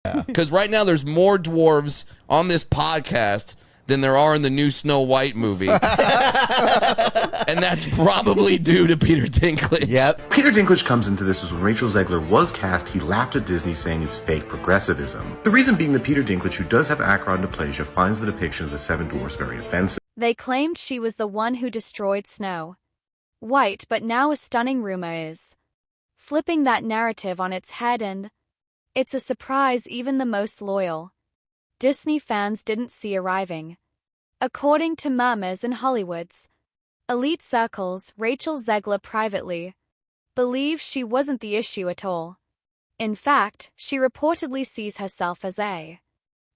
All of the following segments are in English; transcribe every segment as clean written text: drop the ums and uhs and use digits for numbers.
Because right now there's more dwarves on this podcast than there are in the new Snow White movie. And that's probably due to Peter Dinklage. Yep. Peter Dinklage comes into this as when Rachel Zegler was cast, he laughed at Disney saying it's fake progressivism. The reason being that Peter Dinklage, who does have achondroplasia, finds the depiction of the Seven Dwarfs very offensive. They claimed she was the one who destroyed Snow White, but now a stunning rumor is flipping that narrative on its head, and it's a surprise even the most loyal Disney fans didn't see arriving. According to murmurs in Hollywood's elite circles, Rachel Zegler privately believes she wasn't the issue at all. In fact, she reportedly sees herself as a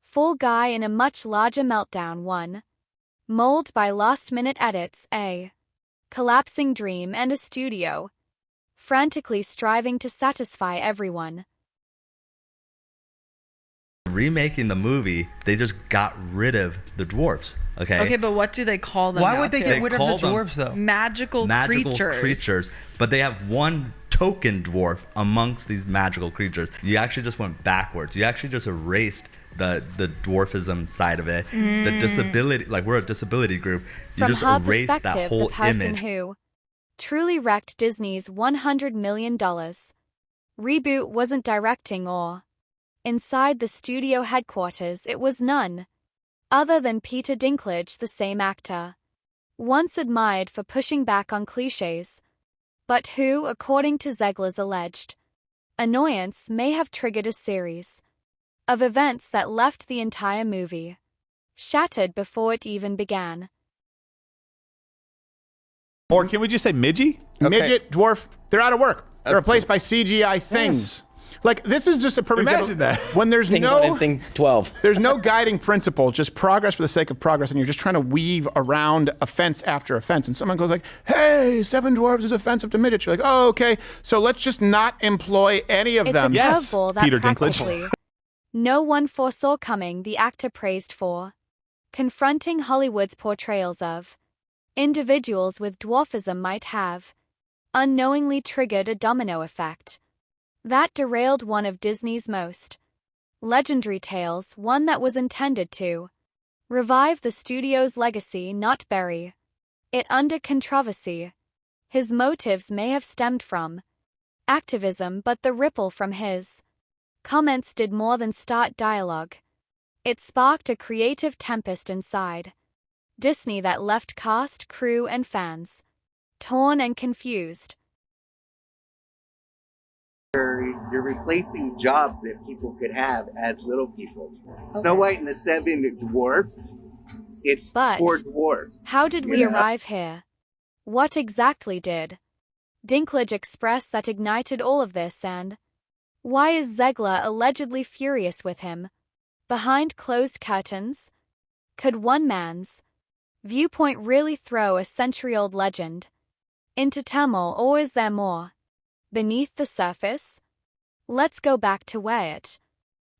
fall guy in a much larger meltdown, one molded by last-minute edits, a collapsing dream, and a studio frantically striving to satisfy everyone. Remaking the movie, they just got rid of the dwarfs. Okay, but what do they call them? Why would they get rid of the dwarfs, though? Magical creatures. But they have one token dwarf amongst these magical creatures. You actually just went backwards. You actually just erased the dwarfism side of it. The disability, like we're a disability group. You just erased that whole the person image. Who truly wrecked Disney's $100 million reboot wasn't directing or inside the studio headquarters. It was none other than Peter Dinklage, the same actor once admired for pushing back on cliches, but who, according to Zegler's alleged annoyance, may have triggered a series of events that left the entire movie shattered before it even began. Or can we just say midgie? Okay. Midget, dwarf, they're out of work. They're replaced by CGI things. Yes. Like, this is just a perfect example. That. When there's thing 12. There's no guiding principle, just progress for the sake of progress, and you're just trying to weave around offense after offense. And someone goes like, hey, Seven Dwarfs is offensive to midgets. You're like, oh, okay, so let's just not employ any of them. It's a curveball that Peter Dinklage. No one foresaw coming, the actor praised for confronting Hollywood's portrayals of individuals with dwarfism might have unknowingly triggered a domino effect that derailed one of Disney's most legendary tales, one that was intended to revive the studio's legacy, not bury it under controversy. His motives may have stemmed from activism, but the ripple from his comments did more than start dialogue. It sparked a creative tempest inside Disney that left cast, crew, and fans torn and confused. You're replacing jobs that people could have as little people. Okay. Snow White and the Seven Dwarfs, it's for dwarfs. How did we arrive here? What exactly did Dinklage express that ignited all of this, and why is Zegler allegedly furious with him behind closed curtains? Could one man's viewpoint really throw a century-old legend into turmoil, or is there more beneath the surface? Let's go back to where it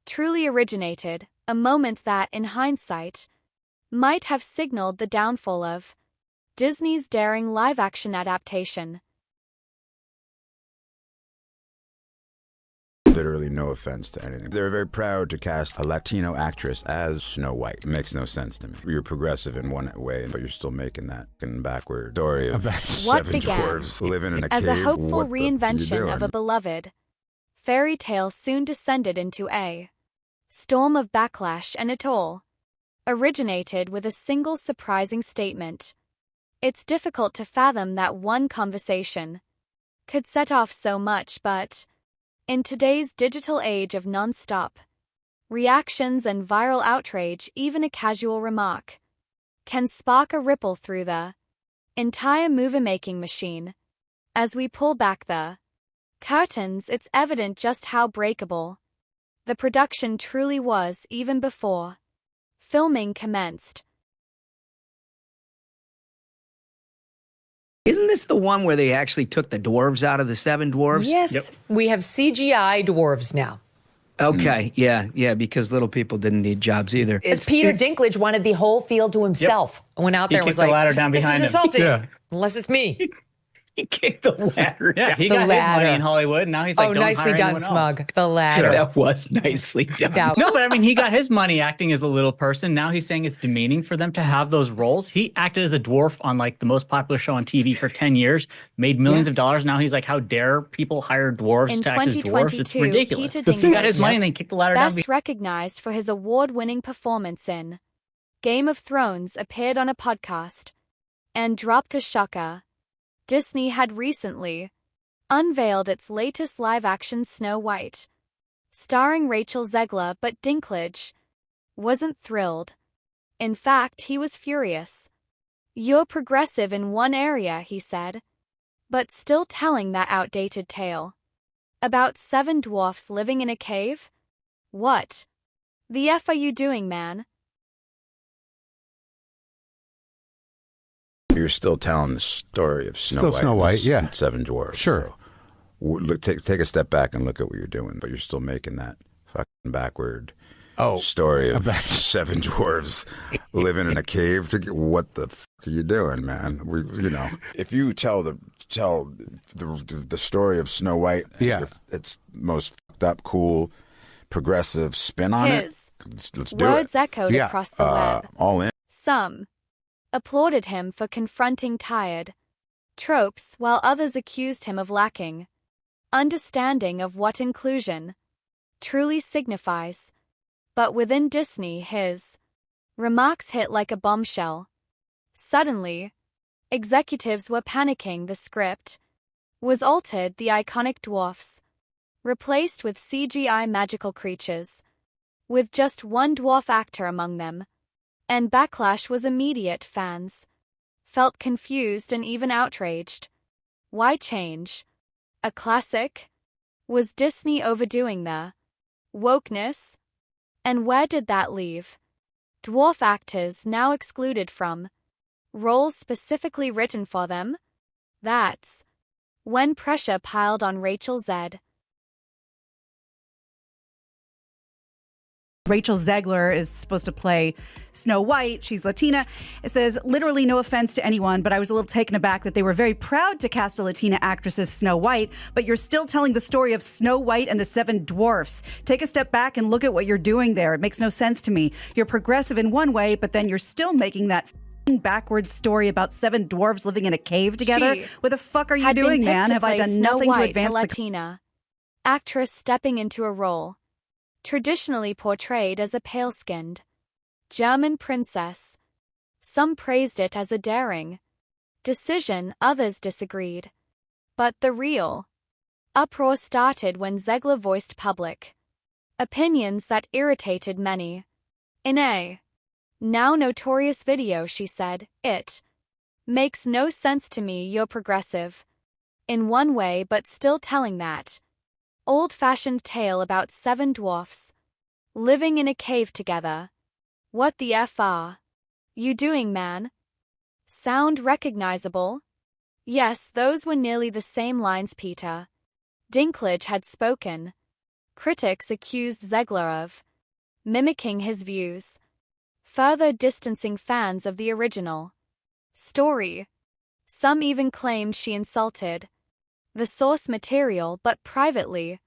truly originated, a moment that, in hindsight, might have signaled the downfall of Disney's daring live-action adaptation. Literally no offense to anything. They're very proud to cast a Latino actress as Snow White. It makes no sense to me. You're progressive in one way, but you're still making that backward story of seven dwarves living in a cave. As a hopeful reinvention of a beloved fairy tale soon descended into a storm of backlash, and it all originated with a single surprising statement. It's difficult to fathom that one conversation could set off so much, but in today's digital age of non-stop reactions and viral outrage, even a casual remark can spark a ripple through the entire movie-making machine. As we pull back the curtains, it's evident just how breakable the production truly was even before filming commenced. Isn't this the one where they actually took the dwarves out of the Seven Dwarfs? Yes. Yep. We have CGI dwarves now. Okay, yeah, because little people didn't need jobs either. Peter Dinklage wanted the whole field to himself. Went out there and was like, the ladder down behind this is insulting, unless it's me. He kicked the ladder. Yeah, he The got ladder. his money in Hollywood. And now he's like, Oh, don't nicely hire done, anyone else. Smug. The ladder. That was nicely done. No, but I mean, he got his money acting as a little person. Now he's saying it's demeaning for them to have those roles. He acted as a dwarf on like the most popular show on TV for 10 years, made millions of dollars. Now he's like, how dare people hire dwarves In to act as dwarves? It's 2022, ridiculous. Peter He got his Dinklage, money and then kicked the ladder down. best recognized for his award-winning performance in Game of Thrones, appeared on a podcast and dropped a shocker. Disney had recently unveiled its latest live-action Snow White, starring Rachel Zegler, but Dinklage wasn't thrilled. In fact, he was furious. "You're progressive in one area," he said, but still telling that outdated tale about 7 dwarfs living in a cave? What the F are you doing, man? You're still telling the story of Snow White, and 7 dwarfs. Sure. So, look, take a step back and look at what you're doing, but you're still making that fucking backward story of 7 dwarves living in a cave. What the fuck are you doing, man? If you tell the story of Snow White, it's most fucked up, cool, progressive spin on it. Let's do it. Words echoed across the web. All in. Some applauded him for confronting tired tropes, while others accused him of lacking understanding of what inclusion truly signifies. But within Disney, his remarks hit like a bombshell. Suddenly, executives were panicking. The script was altered, the iconic dwarfs replaced with CGI magical creatures, with just one dwarf actor among them. And backlash was immediate. Fans felt confused and even outraged. Why change a classic? Was Disney overdoing the wokeness? And where did that leave dwarf actors now excluded from roles specifically written for them? That's when pressure piled on Rachel Zed. Rachel Zegler is supposed to play Snow White. She's Latina. It says, literally no offense to anyone, but I was a little taken aback that they were very proud to cast a Latina actress as Snow White, but you're still telling the story of Snow White and the 7 dwarfs. Take a step back and look at what you're doing there. It makes no sense to me. You're progressive in one way, but then you're still making that backwards story about 7 dwarves living in a cave together. What the fuck are you doing, man? Have I done nothing to advance a Latina actress stepping into a role traditionally portrayed as a pale-skinned German princess? Some praised it as a daring decision, others disagreed. But the real uproar started when Zegler voiced public opinions that irritated many. In a now notorious video, she said, "It makes no sense to me. You're progressive in one way, but still telling that old-fashioned tale about 7 dwarfs living in a cave together. What the F are you doing, man? Sound recognizable?" Yes, those were nearly the same lines Peter Dinklage had spoken. Critics accused Zegler of mimicking his views, further distancing fans of the original story. Some even claimed she insulted the source material, but privately,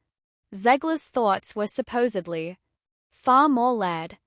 Zegler's thoughts were supposedly far more led